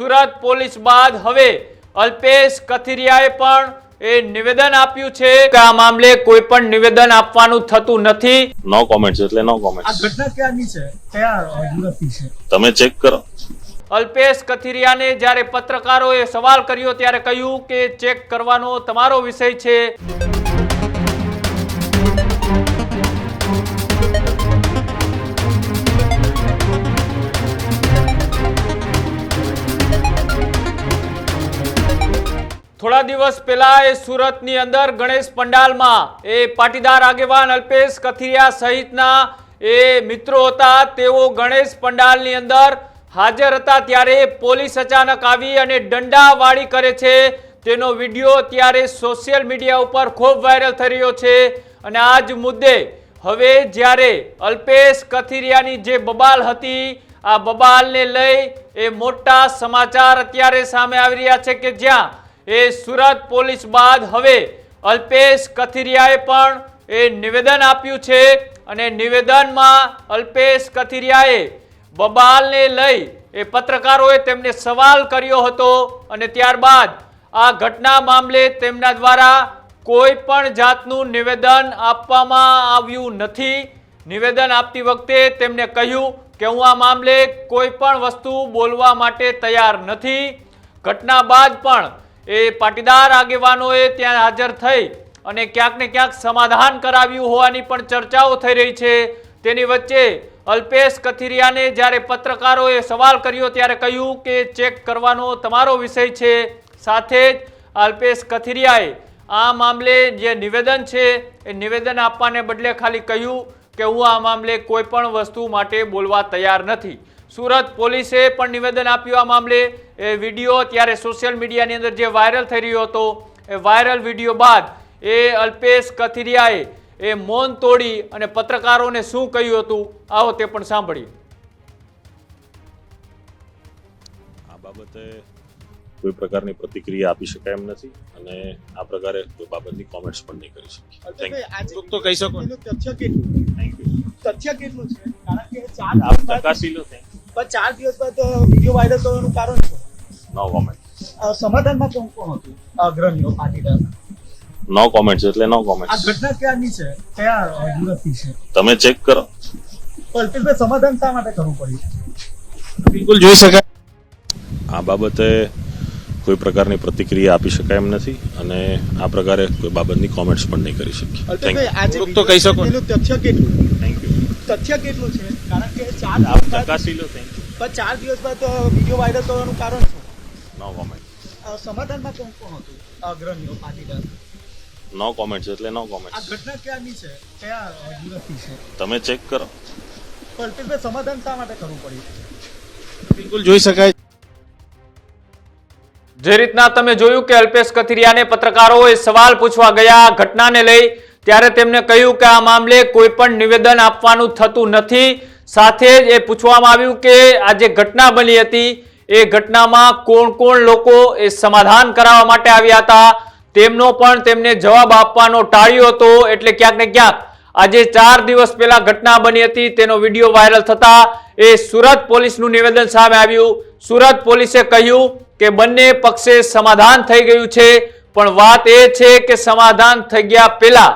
Surat police બાદ હવે અલ્પેશ કથિરિયાએ પણ એ નિવેદન આપ્યું છે કે આ મામલે કોઈ પણ નિવેદન આપવાનું થતું નથી. નો કોમેન્ટ્સ એટલે નો કોમેન્ટ્સ. આ ઘટના ક્યાંની છે, કયા યુવતી છે, તમે ચેક કરો. અલ્પેશ કથિરિયાને જ્યારે પત્રકારોએ સવાલ કર્યો ત્યારે કહ્યું કે ચેક કરવાનો તમારો વિષય છે. થોડા દિવસ પહેલા એ સુરતની અંદર ગણેશ પંડાલમાં એ પાટીદાર આગેવાન અલ્પેશ કથિરિયા સહિતના એ મિત્રો હતા. તેઓ ગણેશ પંડાલની અંદર હાજર હતા ત્યારે પોલીસ અચાનક આવી અને દંડાવાળી કરે છે. તેનો વિડીયો અત્યારે સોશિયલ મીડિયા ઉપર ખૂબ વાયરલ થઈ રહ્યો છે. અને આ જ મુદ્દે હવે જ્યારે અલ્પેશ કથિરિયાની જે બબાલ હતી, આ બબાલને લઈ એ મોટા સમાચાર અત્યારે સામે આવી રહ્યા છે કે જ્યાં એ સુરત પોલીસ બાદ હવે અલ્પેશ કથિરિયાએ પણ એ નિવેદન આપ્યું છે. અને નિવેદનમાં અલ્પેશ કથિરિયાએ બબાલને લઈ એ પત્રકારોએ તેમને સવાલ કર્યો હતો અને ત્યારબાદ આ ઘટના મામલે તેમના દ્વારા કોઈ પણ જાતનું નિવેદન આપવામાં આવ્યું નથી. નિવેદન આપતી વખતે તેમને કહ્યું કે હું આ મામલે કોઈ પણ વસ્તુ બોલવા માટે તૈયાર નથી. ઘટના બાદ પણ એ પાટીદાર આગેવાનોએ ત્યાં હાજર થઈ અને ક્યાંક ને ક્યાંક સમાધાન કરાવ્યું હોવાની પણ ચર્ચાઓ થઈ રહી છે. તેની વચ્ચે અલ્પેશ કથિરિયાને જ્યારે પત્રકારોએ સવાલ કર્યો ત્યારે કહ્યું કે ચેક કરવાનો તમારો વિષય છે. સાથે જ અલ્પેશ કથિરિયાએ આ મામલે જે નિવેદન છે એ નિવેદન આપવાને બદલે ખાલી કહ્યું કે હું આ મામલે કોઈ પણ વસ્તુ માટે બોલવા તૈયાર નથી. સુરત પોલીસે પણ નિવેદન આપ્યું આ મામલે. એ વિડીયો ત્યારે સોશિયલ મીડિયાની અંદર જે વાયરલ થઈ રહ્યો હતો, એ વાયરલ વિડીયો બાદ એ અલ્પેશ કથિરિયાએ એ મૌન તોડી અને પત્રકારોને શું કહ્યું હતું, આવો તે પણ સાંભળીએ. આ બાબતે કોઈ પ્રકારની પ્રતિક્રિયા આપી શકાય એમ નથી અને આ પ્રકારે કોઈ બાબતની કોમેન્ટ્સ પણ નહીં કરી શકીએ. તો કહી શકો તથ્ય કેટલું, થેન્ક યુ. તથ્ય કેટલું છે? કારણ કે આપ ચકાસી લો. Thank you. પણ 4 દિવસ બાદ વિડીયો વાયરલ થવાનું કારણ છે નો કોમેન્ટ. સમાધાનમાં કોણ કોણ હતું અગ્રણીઓ પાટીદાર? નો કોમેન્ટ્સ એટલે નો આ કોમેન્ટ્સ. ઘટના ક્યાંની છે, કયા યુવતી છે? તમે ચેક કરો. અલ્પેશભાઈ, સમાધાન શા માટે કરવું પડ્યું? બિલકુલ જોઈ શકાય. આ બાબતે કોઈ પ્રકારની પ્રતિક્રિયા આપી શકાય એમ નથી અને આ પ્રકારે કોઈ બાબતની કોમેન્ટ્સ પણ નહીં કરી શકીએ. થેન્ક અલ્પેશભાઈ, આજે તો કહી શકો. તથ્ય કેટલું, થેન્ક યુ. તથ્ય કેટલું છે? કારણ કે 4 આપ દિવસ બાદ ચકાસી લો. Thank you. પણ 4 દિવસ બાદ વિડીયો વાયરલ થવાનું કારણ છે નો કોમેન્ટ. સમાધાનમાં કોણ કોણ હતું અગ્રણીઓ પાટીદાર? નો કોમેન્ટ્સ એટલે નો આ કોમેન્ટ્સ. ઘટના ક્યાંની છે, કયા યુવતી છે? તમે ચેક કરો. અલ્પેશભાઈ, સમાધાન શા માટે કરવું પડ્યું? બિલકુલ જોઈ શકાય. જે રીતના તમે જોયું કે અલ્પેશ કથિરિયાને પત્રકારોએ સવાલ પૂછવા ગયા ઘટનાને લઈ ત્યારે તેમને કહ્યું કે આ મામલે કોઈ પણ નિવેદન આપવાનું થતું નથી. સાથે જ એ પૂછવામાં આવ્યું કે આ જે ઘટના બની હતી એ ઘટનામાં કોણ કોણ લોકો એ સમાધાન કરાવવા માટે આવ્યા હતા તેમનો પણ તેમને જવાબ આપવાનો ટાળ્યો હતો. એટલે ક્યાંક ને ક્યાંક આજે 4 દિવસ પહેલા ઘટના બની હતી તેનો વિડીયો વાયરલ થતા એ સુરત પોલીસનું નિવેદન સામે આવ્યું. સુરત પોલીસે કહ્યું કે બંને પક્ષે સમાધાન થઈ ગયું છે, પણ વાત એ છે કે સમાધાન થઈ ગયા પહેલા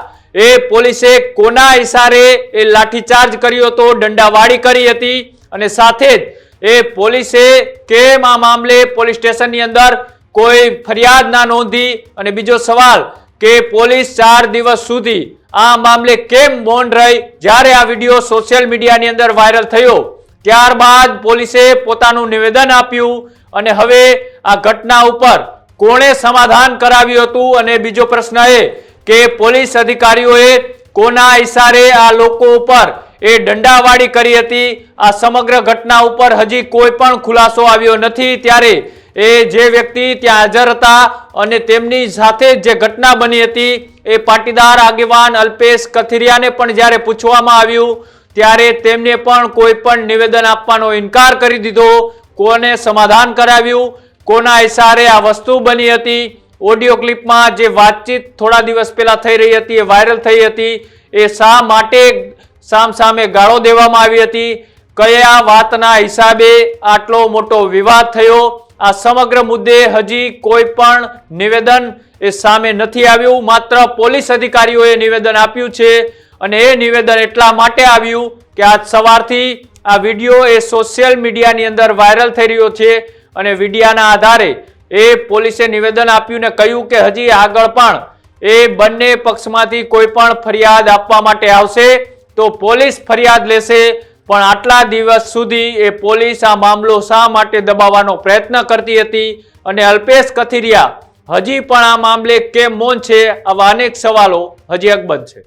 એ પોલીસે કોના ઇશારે એ લાઠીચાર્જ કર્યો હતો, દંડાવાળી કરી હતી અને સાથે જ એ પોલીસે કેમ આ મામલે પોલીસ સ્ટેશનની અંદર કોઈ ફરિયાદ ના નોંધી. અને બીજો સવાલ કે પોલીસ 4 દિવસ સુધી આ મામલે કેમ મૌન રહી? જ્યારે આ વિડીયો સોશિયલ મીડિયાની અંદર વાયરલ થયો ત્યારબાદ પોલીસે પોતાનું નિવેદન આપ્યું અને હવે આ ઘટના ઉપર કોણે સમાધાન કરાવ્યું હતું અને બીજો પ્રશ્ન એ કે પોલીસ અધિકારીઓએ કોના ઇશારે આ લોકો ઉપર એ દંડાવાળી કરી હતી. આ સમગ્ર ઘટના ઉપર હજી કોઈ પણ ખુલાસો આવ્યો નથી. ત્યારે એ જે વ્યક્તિ ત્યાં હાજર હતા અને તેમની સાથે જે ઘટના બની હતી એ પાટીદાર આગેવાન અલ્પેશ કથિરિયાને પણ જ્યારે પૂછવામાં આવ્યું ત્યારે તેમને પણ કોઈ પણ નિવેદન આપવાનો ઇનકાર કરી દીધો. કોને સમાધાન કરાવ્યું, કોના ઇશારે આ વસ્તુ બની હતી, ઓડિયો ક્લિપમાં જે વાતચીત થોડા દિવસ પહેલા થઈ રહી હતી એ વાયરલ થઈ હતી, એ શા માટે સામસામે ગાળો દેવામાં આવી હતી, કયા વાતના હિસાબે આટલો મોટો વિવાદ થયો, આ સમગ્ર મુદ્દે હજી કોઈ પણ નિવેદન એ સામે નથી આવ્યું. માત્ર પોલીસ અધિકારીઓએ નિવેદન આપ્યું છે અને એ નિવેદન એટલા માટે આવ્યું કે આજ સવારથી આ વિડીયો એ સોશિયલ મીડિયાની અંદર વાયરલ થઈ રહ્યો છે અને વિડીયાના આધારે એ પોલીસે નિવેદન આપ્યું ને કહ્યું કે હજી આગળ પણ એ બંને પક્ષમાંથી કોઈ પણ ફરિયાદ આપવા માટે આવશે તો પોલીસ ફરિયાદ લેશે. પણ આટલા દિવસ સુધી એ પોલીસ આ મામલો શા માટે દબાવવાનો પ્રયત્ન કરતી હતી અને અલ્પેશ કથિરિયા હજી પણ આ મામલે કેમ મૌન છે, આવા અનેક સવાલો હજી અકબંધ છે.